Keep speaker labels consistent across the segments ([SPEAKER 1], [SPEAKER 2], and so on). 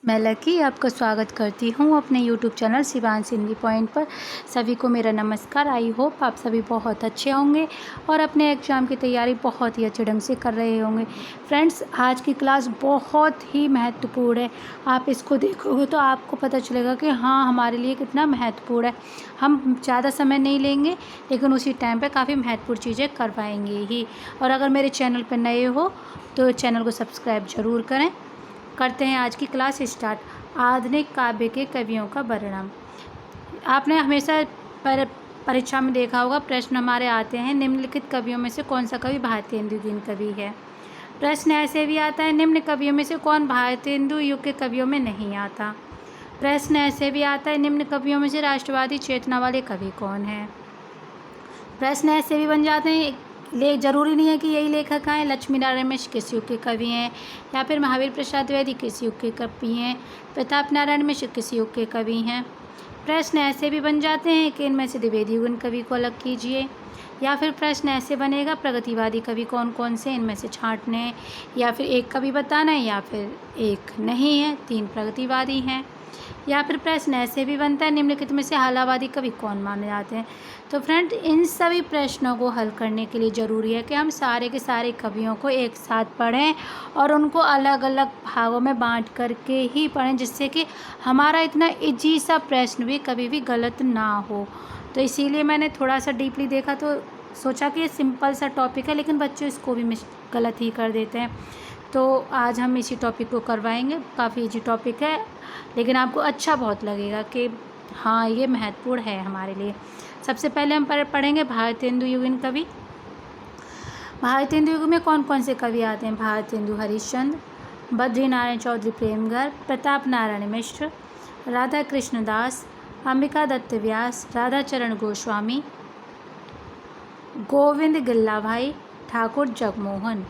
[SPEAKER 1] मैं लकी आपका स्वागत करती हूँ अपने YouTube channel Shivansh Hindi point पर। सभी को मेरा नमस्कार। आई होप आप सभी बहुत अच्छे होंगे और अपने एग्ज़ाम की तैयारी बहुत ही अच्छे ढंग से कर रहे होंगे। फ्रेंड्स, आज की क्लास बहुत ही महत्वपूर्ण है। आप इसको देखोगे तो आपको पता चलेगा कि हाँ, हमारे लिए कितना महत्वपूर्ण है। हम ज़्यादा समय नहीं लेंगे, लेकिन उसी टाइम पर काफ़ी महत्वपूर्ण चीज़ें करवाएंगे ही। और अगर मेरे चैनल पर नए हो तो चैनल को सब्सक्राइब ज़रूर करें। करते हैं आज की क्लास स्टार्ट। आधुनिक काव्य के कवियों का वर्णन। आपने हमेशा परीक्षा में देखा होगा, प्रश्न हमारे आते हैं, निम्नलिखित कवियों में से कौन सा कवि भारतेंदु कवि है। प्रश्न ऐसे भी आता है, निम्न कवियों में से कौन भारतेंदु युग के कवियों में नहीं आता। प्रश्न ऐसे भी आता है, निम्न कवियों में से राष्ट्रवादी चेतना वाले कवि कौन है। प्रश्न ऐसे भी बन जाते हैं, ज़रूरी नहीं है कि यही लेखक आए। लक्ष्मी नारायण मिश्र किस युग के कवि हैं, या फिर महावीर प्रसाद द्विवेदी किस युग के कवि हैं, प्रताप नारायण मिश्र किस युग के कवि हैं। प्रश्न ऐसे भी बन जाते हैं कि इनमें से द्विवेदी युगन कवि को अलग कीजिए। या फिर प्रश्न ऐसे बनेगा, प्रगतिवादी कवि कौन कौन से इनमें से छांटने हैं, या फिर एक कवि बताना है, या फिर एक नहीं है, 3 प्रगतिवादी हैं। या फिर प्रश्न ऐसे भी बनता है, निम्नलिखित में से हालावादी कवि कौन माने जाते हैं। तो फ्रेंड, इन सभी प्रश्नों को हल करने के लिए ज़रूरी है कि हम सारे के सारे कवियों को एक साथ पढ़ें और उनको अलग अलग भागों में बांट करके ही पढ़ें, जिससे कि हमारा इतना इजी सा प्रश्न भी कभी भी गलत ना हो। तो इसीलिए मैंने थोड़ा सा डीपली देखा तो सोचा कि ये सिंपल सा टॉपिक है, लेकिन बच्चे इसको भी गलत ही कर देते हैं। तो आज हम इसी टॉपिक को करवाएंगे। काफ़ी इजी टॉपिक है, लेकिन आपको अच्छा बहुत लगेगा कि हाँ, ये महत्वपूर्ण है हमारे लिए। सबसे पहले हम पढ़ेंगे भारतेंदु युगीन कवि। भारतेंदु युग में कौन कौन से कवि आते हैं। भारतेंदु हरिश्चंद्र, बद्री नारायण चौधरी प्रेमगर, प्रताप नारायण मिश्र, राधा कृष्ण दास, अंबिका दत्त व्यास, राधा चरण गोस्वामी, गोविंद गिल्लाभाई, ठाकुर जगमोहन।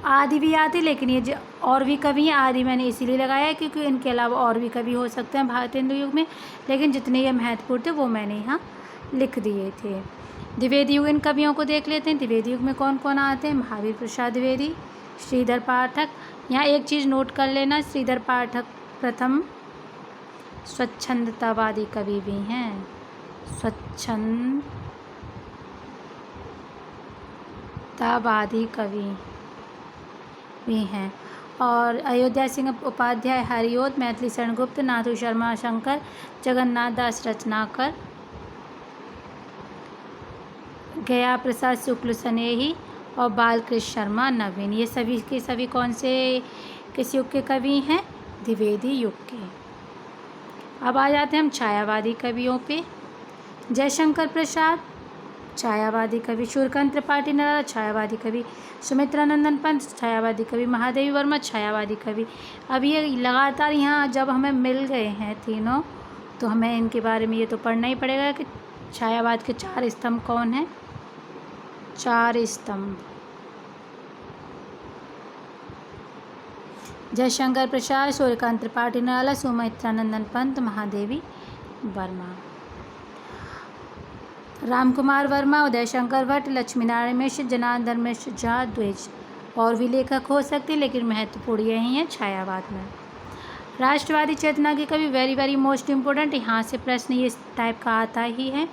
[SPEAKER 1] आदि भी आते, लेकिन ये और भी कवि हैं। आदि मैंने इसीलिए लगाया है क्योंकि इनके अलावा और भी कवि हो सकते हैं भारतेंदु युग में, लेकिन जितने ये महत्वपूर्ण थे वो मैंने यहाँ लिख दिए थे। द्विवेदी युग इन कवियों को देख लेते हैं। द्विवेदी युग में कौन कौन आते हैं। महावीर प्रसाद द्विवेदी, श्रीधर पाठक। यहाँ एक चीज़ नोट कर लेना, श्रीधर पाठक प्रथम स्वच्छंदतावादी कवि भी हैं। स्वच्छंदतावादी कवि भी हैं। और अयोध्या सिंह उपाध्याय, हरिओद, मैथिली शरण गुप्त, नाथू शर्मा शंकर, जगन्नाथ दास रचनाकर, गया प्रसाद शुक्ल स्नेही और बालकृष्ण शर्मा नवीन। ये सभी के सभी कौन से किस युग के कवि हैं। द्विवेदी युग के। अब आ जाते हैं हम छायावादी कवियों पे। जयशंकर प्रसाद छायावादी कवि, सूर्यकांत त्रिपाठी नराला छायावादी कवि, सुमित्रानंदन पंत छायावादी कवि, महादेवी वर्मा छायावादी कवि। अब ये लगातार यहाँ जब हमें मिल गए हैं तीनों, तो हमें इनके बारे में ये तो पढ़ना ही पड़ेगा कि छायावाद के 4 स्तंभ कौन हैं। 4 स्तंभ। जयशंकर प्रसाद, सूर्यकांत त्रिपाठी नराला, सुमित्रानंदन पंत, महादेवी वर्मा। रामकुमार वर्मा, उदय शंकर भट्ट, लक्ष्मी नारायण मिश्र, जनार्दन मिश्र झा, द्विज। और भी लेखक हो सकते, लेकिन महत्वपूर्ण यही है छायावाद में। राष्ट्रवादी चेतना के कवि, वेरी वेरी मोस्ट इम्पोर्टेंट, यहाँ से प्रश्न ये टाइप का आता ही है।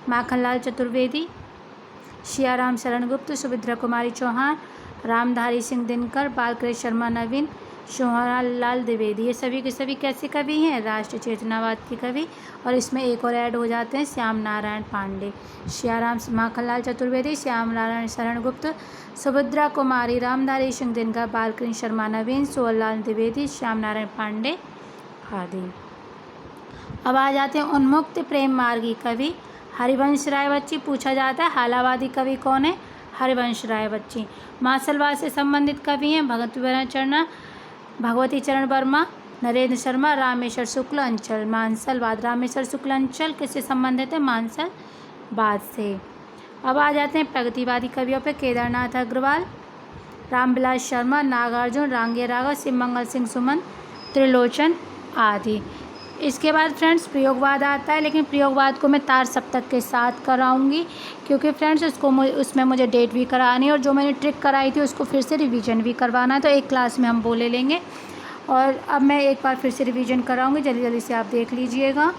[SPEAKER 1] माखनलाल चतुर्वेदी, सियाराम शरण गुप्त, सुभद्रा कुमारी चौहान, रामधारी सिंह दिनकर, बालकृष्ण शर्मा नवीन, सोहनलाल द्विवेदी। ये सभी के सभी कैसे कवि हैं। राष्ट्रीय चेतनावाद के कवि। और इसमें एक और ऐड हो जाते हैं, श्याम नारायण पांडे, माखनलाल चतुर्वेदी, श्याम नारायण शरण गुप्त, सुभद्रा कुमारी, रामधारी सिंह दिनकर, बालकृष्ण शर्मा नवीन, सोहनलाल द्विवेदी, श्याम नारायण पांडे आदि। अब आ जाते हैं उन्मुक्त प्रेम मार्गी कवि। हरिवंश राय बच्ची। पूछा जाता है हालावादी कवि कौन है। हरिवंश राय बच्ची। मार्शलवाद से संबंधित कवि हैं भगवती चरण वर्मा, नरेंद्र शर्मा, रामेश्वर शुक्ल अंचल। मांसलवाद, रामेश्वर शुक्ल अंचल किससे संबंधित है। मांसलवाद से। अब आ जाते हैं प्रगतिवादी कवियों पे। केदारनाथ अग्रवाल, रामविलास शर्मा, नागार्जुन, रांगिया राघव, शिवमंगल सिंह सुमन, त्रिलोचन आदि। इसके बाद फ्रेंड्स प्रयोगवाद आता है, लेकिन प्रयोगवाद को मैं तार सप्तक के साथ कराऊंगी, क्योंकि फ्रेंड्स उसमें मुझे डेट भी करानी है और जो मैंने ट्रिक कराई थी उसको फिर से रिवीजन भी करवाना है, तो एक क्लास में हम वो ले लेंगे। और अब मैं एक बार फिर से रिवीजन कराऊंगी, जल्दी जल्दी से आप देख लीजिएगा।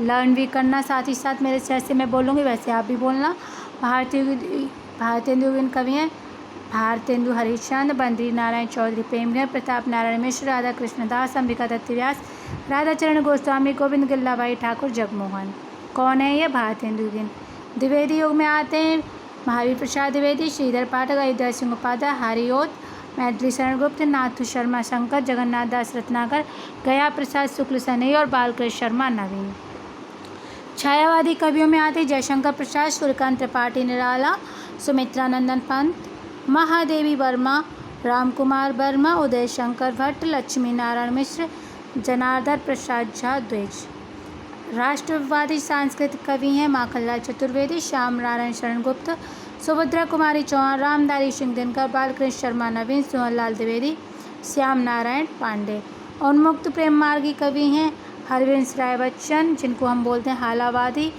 [SPEAKER 1] लर्न भी करना, साथ ही साथ मेरे जैसे मैं बोलूँगी वैसे आप भी बोलना। भारतेंदु कवि हैं भारतेंदु हरिश्चंद्र, बंद्री नारायण चौधरी, प्रेमचंद प्रताप नारायण मिश्र, राधा कृष्ण दास, अंबिका दत्त व्यास, राधाचरण गोस्वामी, गोविंद गिल्लाबाई ठाकुर, जगमोहन। कौन है ये? भारतेंदु। द्विवेदी युग में आते हैं महावीर प्रसाद द्विवेदी, श्रीधर पाठक, अयोध्या सिंह उपाध्याय, हरिओत, मैथिली शरण गुप्त, नाथू शर्मा शंकर, जगन्नाथ दास रत्नाकर, गया प्रसाद शुक्ल सनई और बालकृष्ण शर्मा नवीन। छायावादी कवियों में आते जयशंकर प्रसाद, सूर्यकांत त्रिपाठी निराला, सुमित्रा नंदन पंत, महादेवी वर्मा, रामकुमार वर्मा, उदय शंकर भट्ट, लक्ष्मी नारायण मिश्र, जनार्दन प्रसाद झा द्विज। राष्ट्रवादी सांस्कृतिक कवि हैं माखनलाल चतुर्वेदी, श्याम नारायण शरण गुप्त, सुभद्रा कुमारी चौहान, रामधारी सिंह दिनकर, बालकृष्ण शर्मा नवीन, सोहनलाल द्विवेदी, श्याम नारायण पांडे। उन्मुक्त प्रेम मार्गी कवि हैं हरिवंश राय बच्चन, जिनको हम बोलते हैं हालावादी।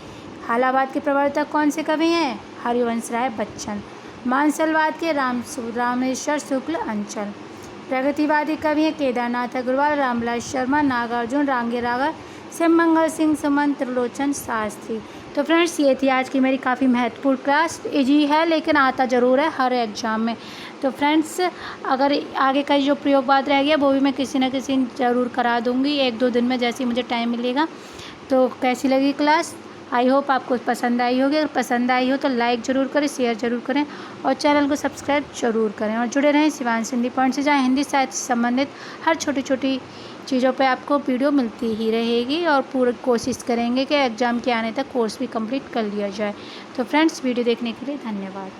[SPEAKER 1] हालावाद के प्रवर्तक कौन से कवि हैं? हरिवंश राय बच्चन। मानसलवाद के रामेश्वर शुक्ल अंचल। प्रगतिवादी कवि हैं केदारनाथ अग्रवाल, रामलाल शर्मा, नागार्जुन, रांगे रागर, शिवमंगल सिंह सुमन, त्रिलोचन शास्त्री। तो फ्रेंड्स, ये थी आज की मेरी काफ़ी महत्वपूर्ण क्लास। इजी है लेकिन आता ज़रूर है हर एग्ज़ाम में। तो फ्रेंड्स, अगर आगे का जो प्रयोगवाद रह गया वो भी मैं किसी न किसी ज़रूर करा दूँगी 1-2 दिन में, जैसे ही मुझे टाइम मिलेगा। तो कैसी लगी क्लास? आई होप आपको पसंद आई होगी। अगर पसंद आई हो तो लाइक ज़रूर करें, शेयर ज़रूर करें और चैनल को सब्सक्राइब ज़रूर करें और जुड़े रहें शिवांश हिंदी पॉइंट से, जहाँ हिंदी साहित्य से संबंधित हर छोटी छोटी चीज़ों पे आपको वीडियो मिलती ही रहेगी और पूरी कोशिश करेंगे कि एग्ज़ाम के आने तक कोर्स भी कंप्लीट कर लिया जाए। तो फ्रेंड्स, वीडियो देखने के लिए धन्यवाद।